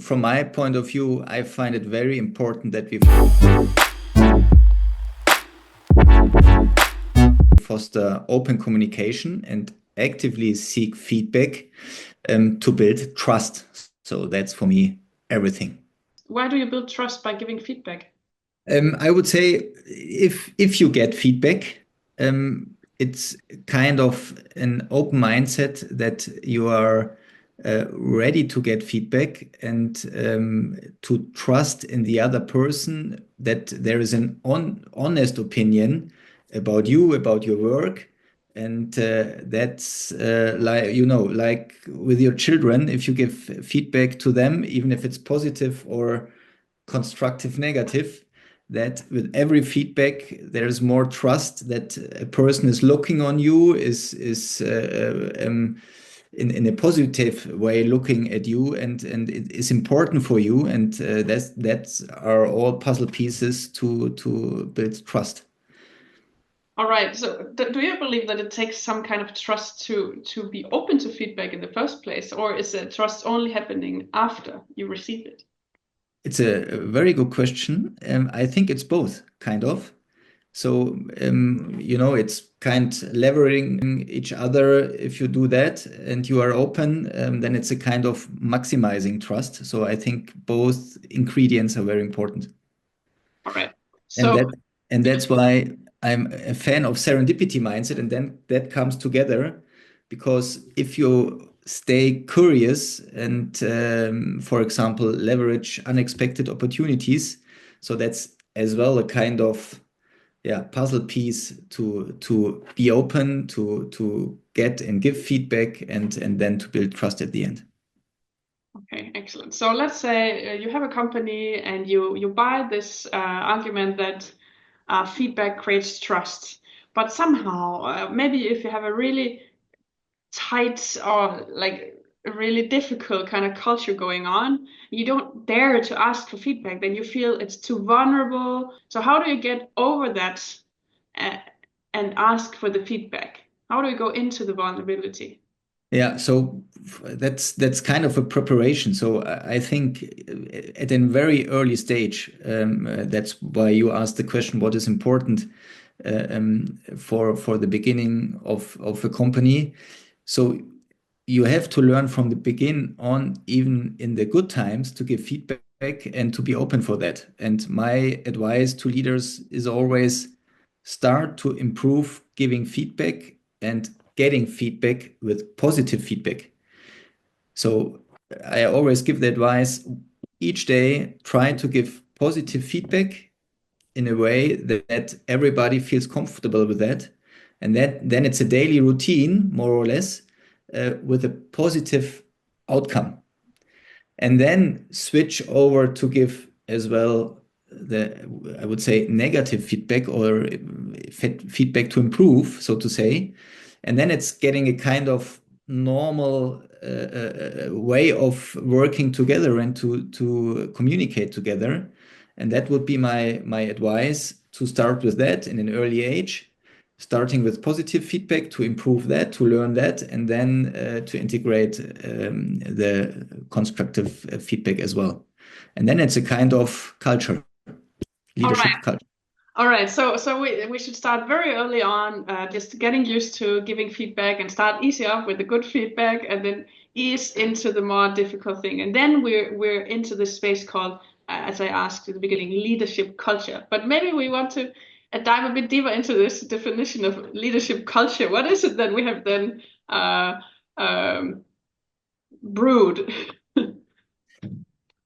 from my point of view, I find it very important that we foster open communication and actively seek feedback to build trust. So that's for me everything. Why do you build trust by giving feedback? I would say if you get feedback, it's kind of an open mindset that you are ready to get feedback and to trust in the other person that there is an honest opinion about you, about your work. And that's like with your children, if you give feedback to them, even if it's positive or constructive, negative, that with every feedback there's more trust that a person is looking on you, is in a positive way looking at you, and it is important for you, and that's are all puzzle pieces to build trust. All right. So do you believe that it takes some kind of trust to be open to feedback in the first place, or is the trust only happening after you receive it? It's a very good question. I think it's both, kind of. So, it's kind leveraging each other. If you do that and you are open, then it's a kind of maximizing trust. So I think both ingredients are very important. All right. And So that and that's why I'm a fan of serendipity mindset. And then that comes together because if you stay curious and, for example, leverage unexpected opportunities, so that's as well a kind of puzzle piece to be open to get and give feedback and then to build trust at the end. okay, excellent. So let's say you have a company and you buy this argument that feedback creates trust, but somehow maybe if you have a really tight or like a really difficult kind of culture going on, you don't dare to ask for feedback, then you feel it's too vulnerable. So how do you get over that uh, and ask for the feedback? How do you go into the vulnerability? Yeah, so that's kind of a preparation. So I think at a very early stage, that's why you asked the question, what is important for the beginning of a company. So you have to learn from the begin on, even in the good times, to give feedback and to be open for that. And my advice to leaders is always start to improve giving feedback and getting feedback with positive feedback. So I always give the advice each day, try to give positive feedback in a way that everybody feels comfortable with that. And that then it's a daily routine, more or less, with a positive outcome. And then switch over to give as well I would say, negative feedback or feedback to improve, so to say. And then it's getting a kind of normal way of working together and to communicate together. And that would be my advice, to start with that in an early age, starting with positive feedback to improve that, to learn that, and then to integrate the constructive feedback as well. And then it's a kind of culture, All leadership right. culture. All right, so we should start very early on, just getting used to giving feedback and start easy up with the good feedback, and then ease into the more difficult thing, and then we're into this space called, as I asked at the beginning, leadership culture. But maybe we want to dive a bit deeper into this definition of leadership culture. What is it that we have then um, brewed?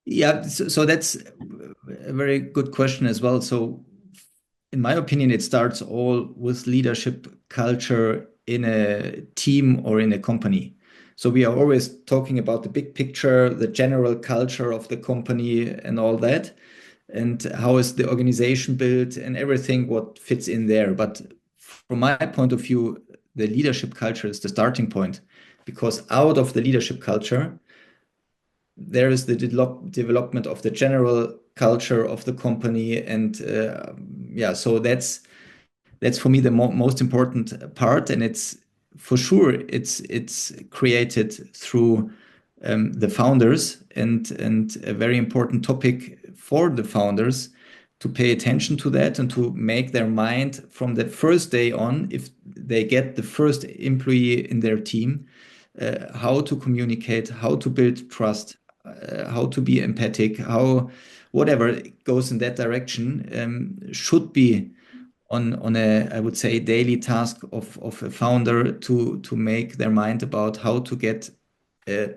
Yeah, so that's a very good question as well. So in my opinion, it starts all with leadership culture in a team or in a company. So we are always talking about the big picture, the general culture of the company and all that, and how is the organization built and everything what fits in there. But from my point of view, the leadership culture is the starting point, because out of the leadership culture, there is the development of the general culture of the company. And so that's for me the most important part. And it's for sure it's created through the founders, and a very important topic for the founders to pay attention to that and to make their mind from the first day on, if they get the first employee in their team, how to communicate, how to build trust, how to be empathic, how whatever goes in that direction should be on a, I would say, daily task of a founder to make their mind about how to get a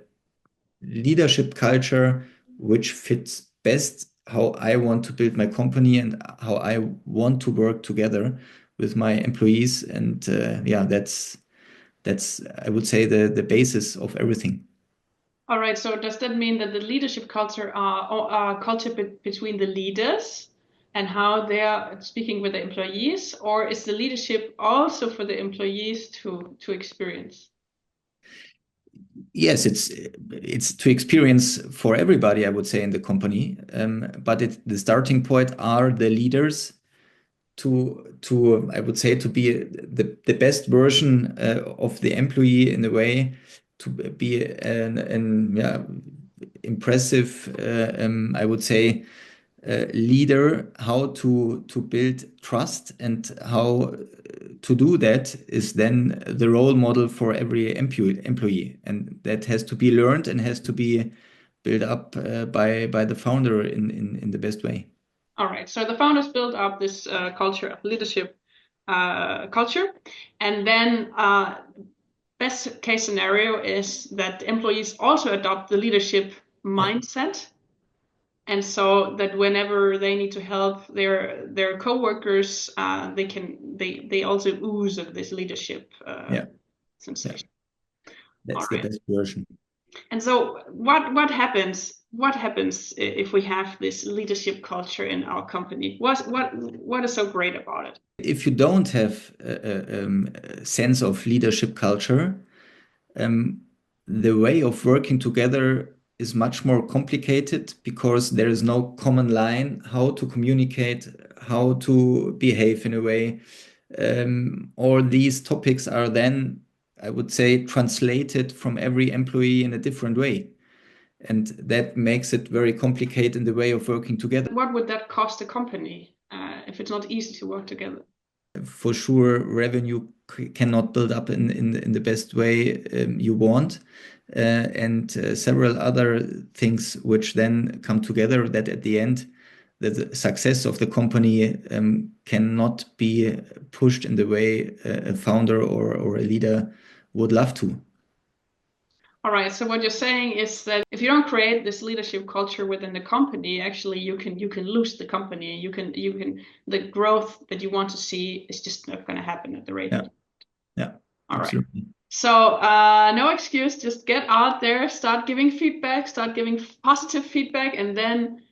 leadership culture which fits best how I want to build my company and how I want to work together with my employees. And yeah, that's I would say the basis of everything. All right. So does that mean that the leadership culture are culture between the leaders and how they are speaking with the employees, or is the leadership also for the employees to experience? Yes, it's to experience for everybody, I would say, in the company. But the starting point are the leaders to I would say to be the best version of the employee in a way to be an yeah, impressive I would say leader, how to build trust, and how to do that is then the role model for every employee, and that has to be learned and has to be built up by the founder in the best way. All right. So the founders built up this culture of leadership culture, and then best case scenario is that employees also adopt the leadership Yeah, mindset, and so that whenever they need to help their coworkers, they also ooze of this leadership yeah, yeah. sensation. All That's the right. best version. And so what happens? What happens if we have this leadership culture in our company? What is so great about it? If you don't have a sense of leadership culture, um, the way of working together is much more complicated because there is no common line how to communicate, how to behave in a way. All these topics are then, I would say, translated from every employee in a different way. And that makes it very complicated in the way of working together. What would that cost a company if it's not easy to work together? For sure, revenue cannot build up in the best way you want. And several other things which then come together that at the end, the success of the company cannot be pushed in the way a founder or a leader would love to. All right. So what you're saying is that if you don't create this leadership culture within the company, actually you can lose the company. You can the growth that you want to see is just not going to happen at the rate that. Yeah, yeah, All right. absolutely. So no excuse. Just get out there, start giving feedback, start giving positive feedback, and then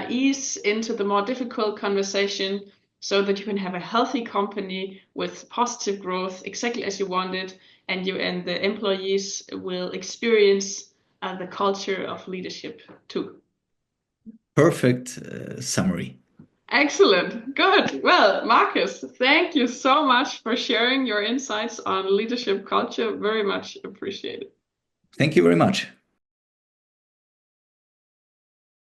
ease into the more difficult conversation so that you can have a healthy company with positive growth, exactly as you wanted, and you and the employees will experience the culture of leadership too. Perfect summary. Excellent. Good. Well, Marcus, thank you so much for sharing your insights on leadership culture. Very much appreciated. Thank you very much.